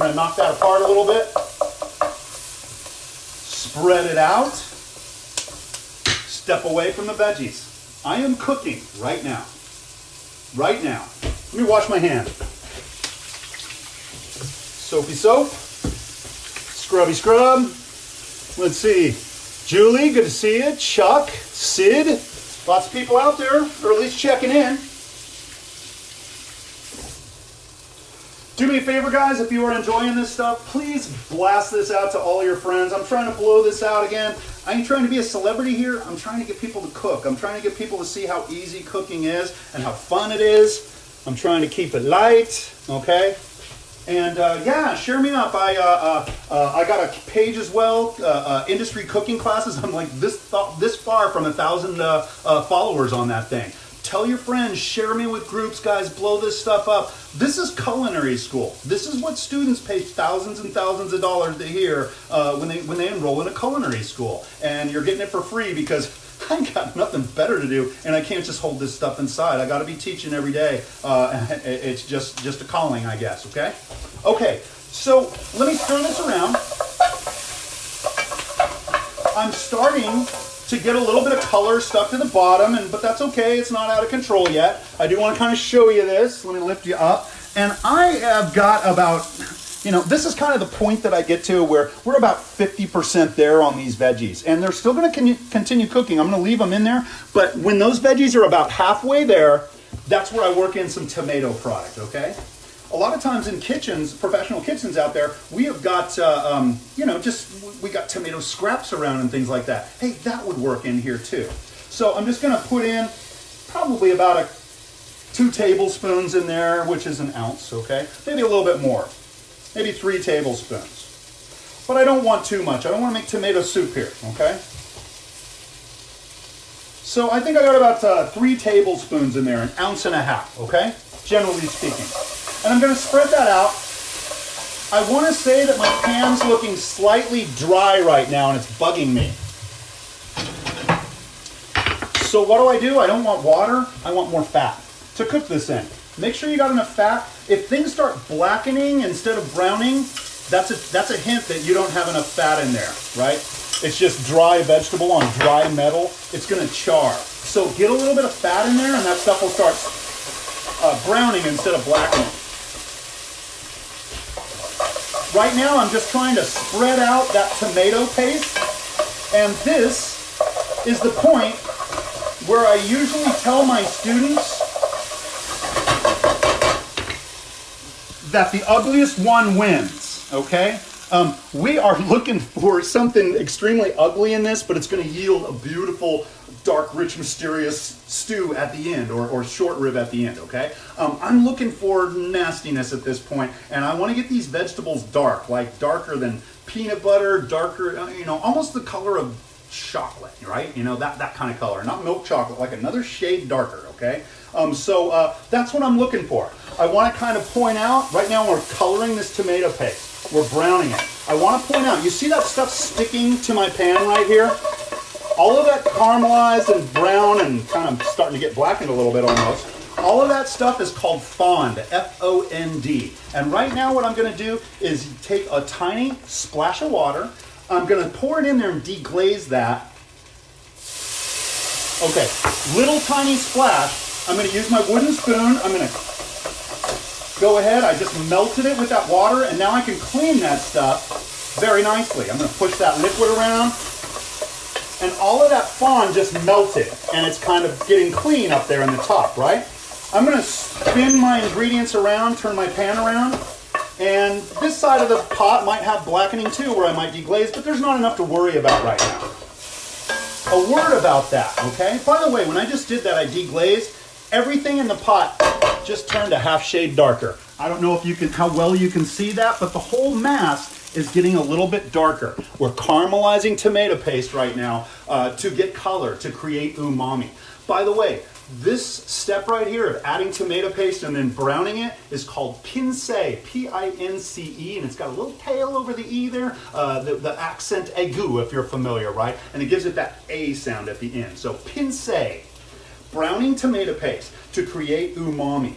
going to knock that apart a little bit. Spread it out. Step away from the veggies. I am cooking right now. Right now. Let me wash my hand. Soapy soap. Scrubby scrub. Let's see. Julie, good to see you. Chuck, Sid. Lots of people out there, or at least checking in. Do me a favor, guys, if you are enjoying this stuff, please blast this out to all your friends. I'm trying to blow this out again. I ain't trying to be a celebrity here. I'm trying to get people to cook. I'm trying to get people to see how easy cooking is and how fun it is. I'm trying to keep it light, okay? And yeah, share me up. I got a page as well, industry cooking classes. I'm like this far from 1,000 followers on that thing. Tell your friends, share me with groups, guys, blow this stuff up. This is culinary school. This is what students pay thousands and thousands of dollars to hear when they enroll in a culinary school. And you're getting it for free because I ain't got nothing better to do, and I can't just hold this stuff inside. I got to be teaching every day. It's just a calling, I guess, okay? Okay, so let me turn this around. I'm starting to get a little bit of color stuck to the bottom, but that's okay. It's not out of control yet. I do want to kind of show you this. Let me lift you up. And I have got about, this is kind of the point that I get to where we're about 50% there on these veggies. And they're still going to continue cooking. I'm going to leave them in there. But when those veggies are about halfway there, that's where I work in some tomato product, okay? A lot of times in kitchens, professional kitchens out there, we have got, we got tomato scraps around and things like that. Hey, that would work in here too. So I'm just going to put in probably about 2 tablespoons in there, which is 1 ounce, okay? Maybe a little bit more. Maybe 3 tablespoons. But I don't want too much. I don't want to make tomato soup here, okay? So I think I got about 3 tablespoons in there, 1.5 ounces, okay? Generally speaking. And I'm going to spread that out. I want to say that my pan's looking slightly dry right now and it's bugging me. So what do? I don't want water. I want more fat to cook this in. Make sure you got enough fat. If things start blackening instead of browning, that's a hint that you don't have enough fat in there, right? It's just dry vegetable on dry metal. It's going to char. So get a little bit of fat in there and that stuff will start browning instead of blackening. Right now, I'm just trying to spread out that tomato paste, and this is the point where I usually tell my students that the ugliest one wins, okay? We are looking for something extremely ugly in this, but it's going to yield a beautiful, dark, rich, mysterious stew at the end, or short rib at the end, okay? I'm looking for nastiness at this point, and I want to get these vegetables dark, like darker than peanut butter, darker, almost the color of chocolate, right? That kind of color, not milk chocolate, like another shade darker, okay? So that's what I'm looking for. I want to kind of point out, right now we're coloring this tomato paste. We're browning it. I want to point out, you see that stuff sticking to my pan right here? All of that caramelized and brown and kind of starting to get blackened a little bit almost. All of that stuff is called fond, F-O-N-D. And right now what I'm going to do is take a tiny splash of water. I'm going to pour it in there and deglaze that. Okay, little tiny splash. I'm going to use my wooden spoon. I'm going to go ahead. I just melted it with that water, and now I can clean that stuff very nicely. I'm going to push that liquid around. And all of that fond just melted, and it's kind of getting clean up there in the top, right? I'm going to spin my ingredients around, turn my pan around, and this side of the pot might have blackening too, where I might deglaze, but there's not enough to worry about right now. A word about that, okay? By the way, when I just did that, I deglazed. Everything in the pot just turned a half shade darker. I don't know how well you can see that, but the whole mass is getting a little bit darker. We're caramelizing tomato paste right now to get color, to create umami. By the way, this step right here of adding tomato paste and then browning it is called pince, P-I-N-C-E, and it's got a little tail over the E there, the accent aigu if you're familiar, right? And it gives it that A sound at the end. So pince, browning tomato paste to create umami.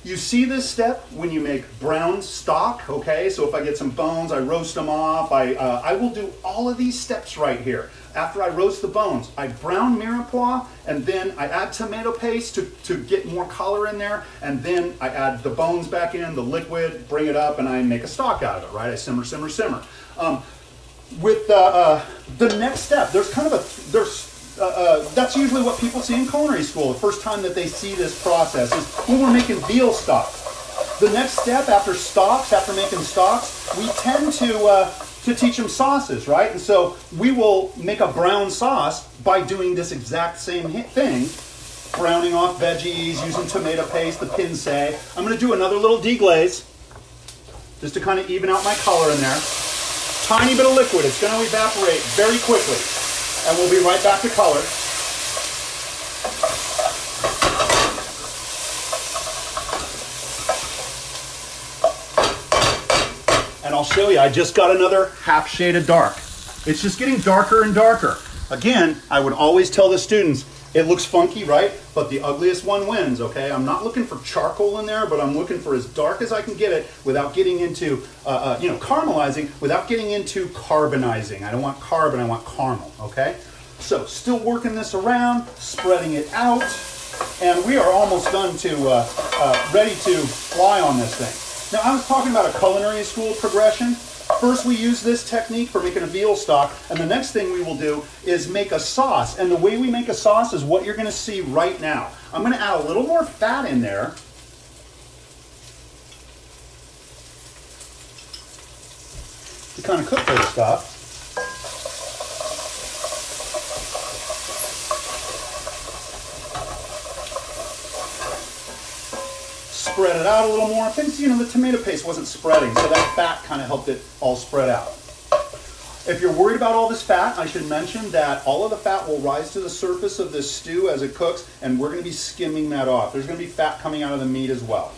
You see this step when you make brown stock, okay? So if I get some bones, I roast them off. I will do all of these steps right here. After I roast the bones, I brown mirepoix, and then I add tomato paste to get more color in there, and then I add the bones back in, the liquid, bring it up, and I make a stock out of it, right? I simmer, simmer, simmer. With the next step, there's kind of that's usually what people see in culinary school. The first time that they see this process is when we're making veal stock. The next step after stocks, after making stocks, we tend to teach them sauces, right? And so we will make a brown sauce by doing this exact same thing, browning off veggies, using tomato paste, the pince. I'm going to do another little deglaze just to kind of even out my color in there. Tiny bit of liquid. It's going to evaporate very quickly. And we'll be right back to color. And I'll show you, I just got another half shade of dark. It's just getting darker and darker. Again, I would always tell the students, it looks funky, right? But the ugliest one wins, okay? I'm not looking for charcoal in there, but I'm looking for as dark as I can get it without getting into, caramelizing, without getting into carbonizing. I don't want carbon, I want caramel, okay? So, still working this around, spreading it out, and we are almost done to, ready to fly on this thing. Now, I was talking about a culinary school progression. First, we use this technique for making a veal stock, and the next thing we will do is make a sauce. And the way we make a sauce is what you're going to see right now. I'm going to add a little more fat in there. To kind of cook this stuff. Spread it out a little more. Things, the tomato paste wasn't spreading, so that fat kind of helped it all spread out. If you're worried about all this fat, I should mention that all of the fat will rise to the surface of this stew as it cooks, and we're going to be skimming that off. There's going to be fat coming out of the meat as well.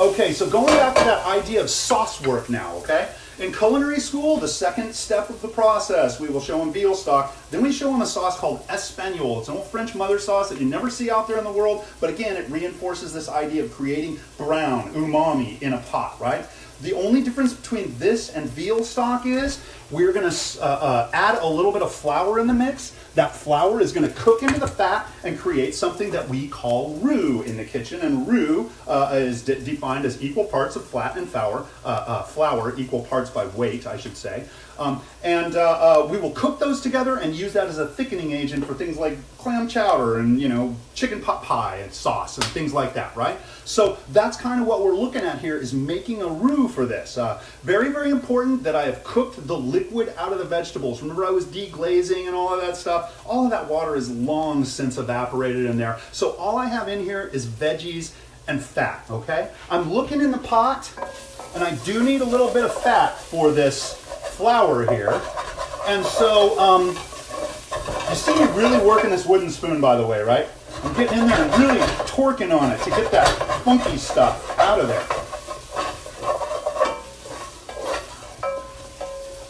Okay, so going back to that idea of sauce work now, okay? In culinary school, the second step of the process, we will show them veal stock. Then we show them a sauce called espagnole. It's an old French mother sauce that you never see out there in the world, but again, it reinforces this idea of creating brown, umami in a pot, right? The only difference between this and veal stock is we're going to add a little bit of flour in the mix. That flour is going to cook into the fat and create something that we call roux in the kitchen. And roux is defined as equal parts of fat and flour, equal parts by weight, I should say. We will cook those together and use that as a thickening agent for things like clam chowder and, chicken pot pie and sauce and things like that, right? So that's kind of what we're looking at here, is making a roux for this. Very, very important that I have cooked the liquid out of the vegetables. Remember, I was deglazing and all of that stuff? All of that water is long since evaporated in there. So all I have in here is veggies and fat, okay? I'm looking in the pot, and I do need a little bit of fat for this flour here. And so, you see me really working this wooden spoon, by the way, right? I'm getting in there and really torquing on it to get that funky stuff out of there.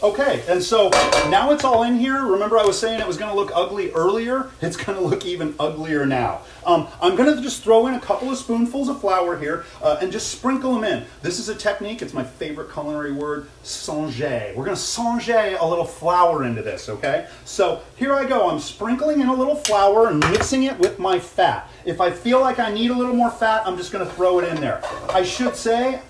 Okay, and so now it's all in here. Remember I was saying it was going to look ugly earlier? It's going to look even uglier now. I'm going to just throw in a couple of spoonfuls of flour here and just sprinkle them in. This is a technique, it's my favorite culinary word, sanger. We're going to sanger a little flour into this, okay? So here I go. I'm sprinkling in a little flour and mixing it with my fat. If I feel like I need a little more fat, I'm just going to throw it in there. I should say,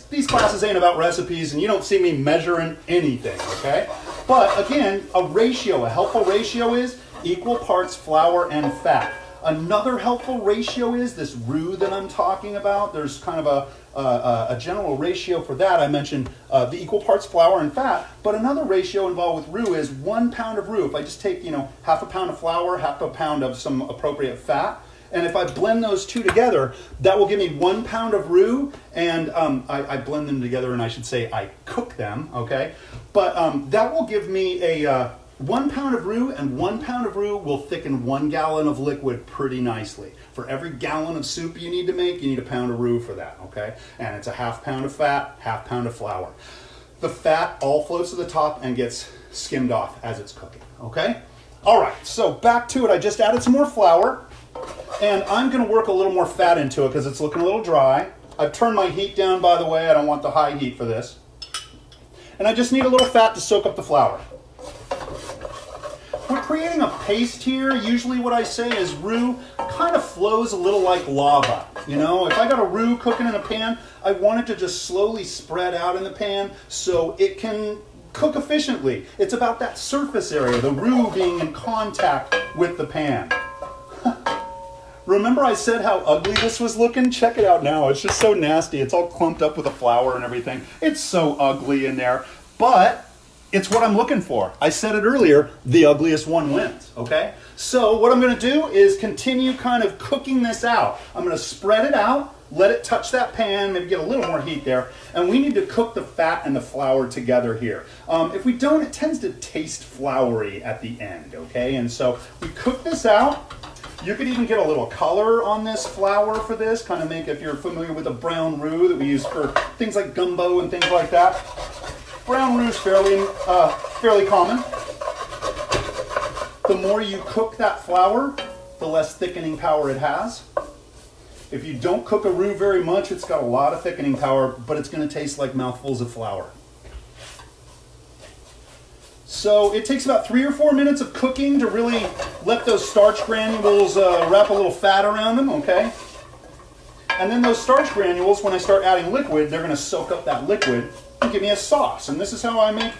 these classes ain't about recipes, and you don't see me measuring anything, okay? But again, a helpful ratio is equal parts flour and fat. Another helpful ratio is this roux that I'm talking about. There's kind of a general ratio for that. I mentioned the equal parts flour and fat, but another ratio involved with roux is 1 pound of roux. If I just take, half a pound of flour, half a pound of some appropriate fat, and if I blend those two together, that will give me 1 pound of roux, and I blend them together, and I should say I cook them, okay? But that will give me a 1 pound of roux, and 1 pound of roux will thicken 1 gallon of liquid pretty nicely. For every gallon of soup you need to make, you need a pound of roux for that, okay? And it's a half pound of fat, half pound of flour. The fat all floats to the top and gets skimmed off as it's cooking, okay? All right, so back to it. I just added some more flour, and I'm going to work a little more fat into it because it's looking a little dry. I've turned my heat down, by the way. I don't want the high heat for this. And I just need a little fat to soak up the flour. We're creating a paste here. Usually what I say is roux kind of flows a little like lava. You know, if I got a roux cooking in a pan, I want it to just slowly spread out in the pan so it can cook efficiently. It's about that surface area, the roux being in contact with the pan. Remember I said how ugly this was looking? Check it out now. It's just so nasty. It's all clumped up with the flour and everything. It's so ugly in there, but it's what I'm looking for. I said it earlier, the ugliest one wins, okay? So what I'm gonna do is continue kind of cooking this out. I'm gonna spread it out, let it touch that pan, maybe get a little more heat there, and we need to cook the fat and the flour together here. If we don't, it tends to taste floury at the end, okay? And so we cook this out. You could even get a little color on this flour for this, kind of make, if you're familiar with a brown roux that we use for things like gumbo and things like that. Brown roux is fairly common. The more you cook that flour, the less thickening power it has. If you don't cook a roux very much, it's got a lot of thickening power, but it's going to taste like mouthfuls of flour. So it takes about 3 or 4 minutes of cooking to really let those starch granules wrap a little fat around them, okay? And then those starch granules, when I start adding liquid, they're going to soak up that liquid and give me a sauce. And this is how I make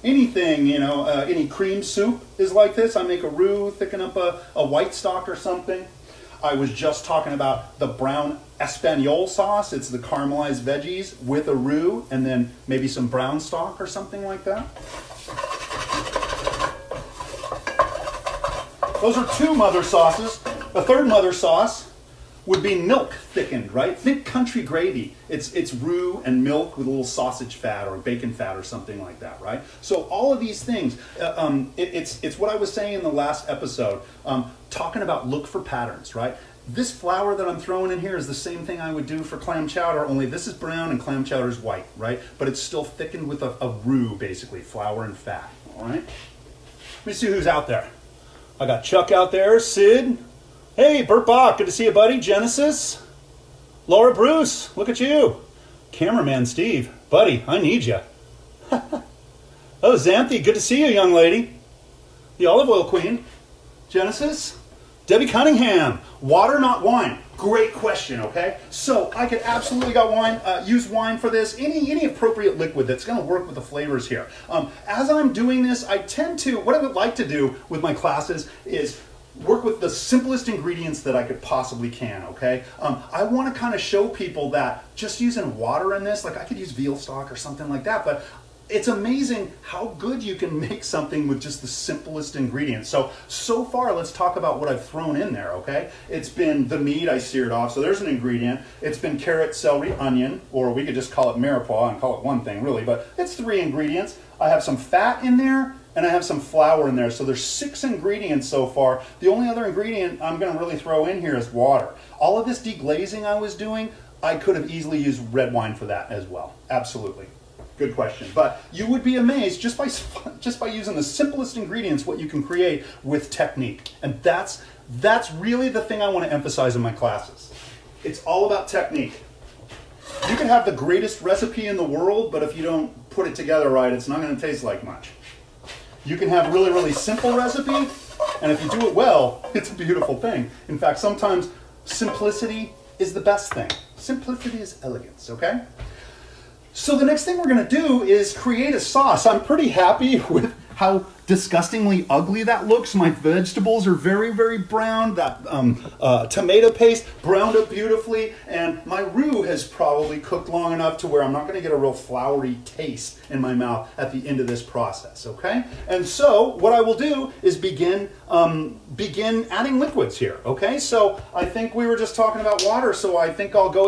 anything, you know, any cream soup is like this. I make a roux, thicken up a white stock or something. I was just talking about the brown Espanol sauce. It's the caramelized veggies with a roux and then maybe some brown stock or something like that. Those are 2 mother sauces. A third mother sauce would be milk thickened, right? Think country gravy. It's roux and milk with a little sausage fat or bacon fat or something like that, right? So all of these things, it's what I was saying in the last episode, talking about look for patterns, right? This flour that I'm throwing in here is the same thing I would do for clam chowder, only this is brown and clam chowder is white, right? But it's still thickened with a roux, basically, flour and fat, all right? Let me see who's out there. I got Chuck out there, Sid. Hey, Bert Bach, good to see you, buddy. Genesis. Laura Bruce, look at you. Cameraman Steve, buddy, I need you. Oh, Xanthi, good to see you, young lady. The olive oil queen. Genesis. Debbie Cunningham, water, not wine. Great question, okay? So I could absolutely use wine for this, any appropriate liquid that's gonna work with the flavors here. As I'm doing this, what I would like to do with my classes is work with the simplest ingredients that I could possibly can, okay? I wanna kind of show people that just using water in this, like I could use veal stock or something like that, but it's amazing how good you can make something with just the simplest ingredients. So far, let's talk about what I've thrown in there, okay? It's been the meat I seared off, so there's an ingredient. It's been carrot, celery, onion, or we could just call it mirepoix and call it one thing, really, but it's 3 ingredients. I have some fat in there, and I have some flour in there, so there's 6 ingredients so far. The only other ingredient I'm gonna really throw in here is water. All of this deglazing I was doing, I could have easily used red wine for that as well, absolutely. Good question. But you would be amazed just by using the simplest ingredients what you can create with technique. And that's really the thing I want to emphasize in my classes. It's all about technique. You can have the greatest recipe in the world, but if you don't put it together right, it's not going to taste like much. You can have a really, really simple recipe, and if you do it well, it's a beautiful thing. In fact, sometimes simplicity is the best thing. Simplicity is elegance, okay? So the next thing we're going to do is create a sauce. I'm pretty happy with how disgustingly ugly that looks. My vegetables are very, very brown. That tomato paste browned up beautifully, and my roux has probably cooked long enough to where I'm not going to get a real floury taste in my mouth at the end of this process, okay? And so what I will do is begin adding liquids here, okay? So I think we were just talking about water, so I think I'll go ahead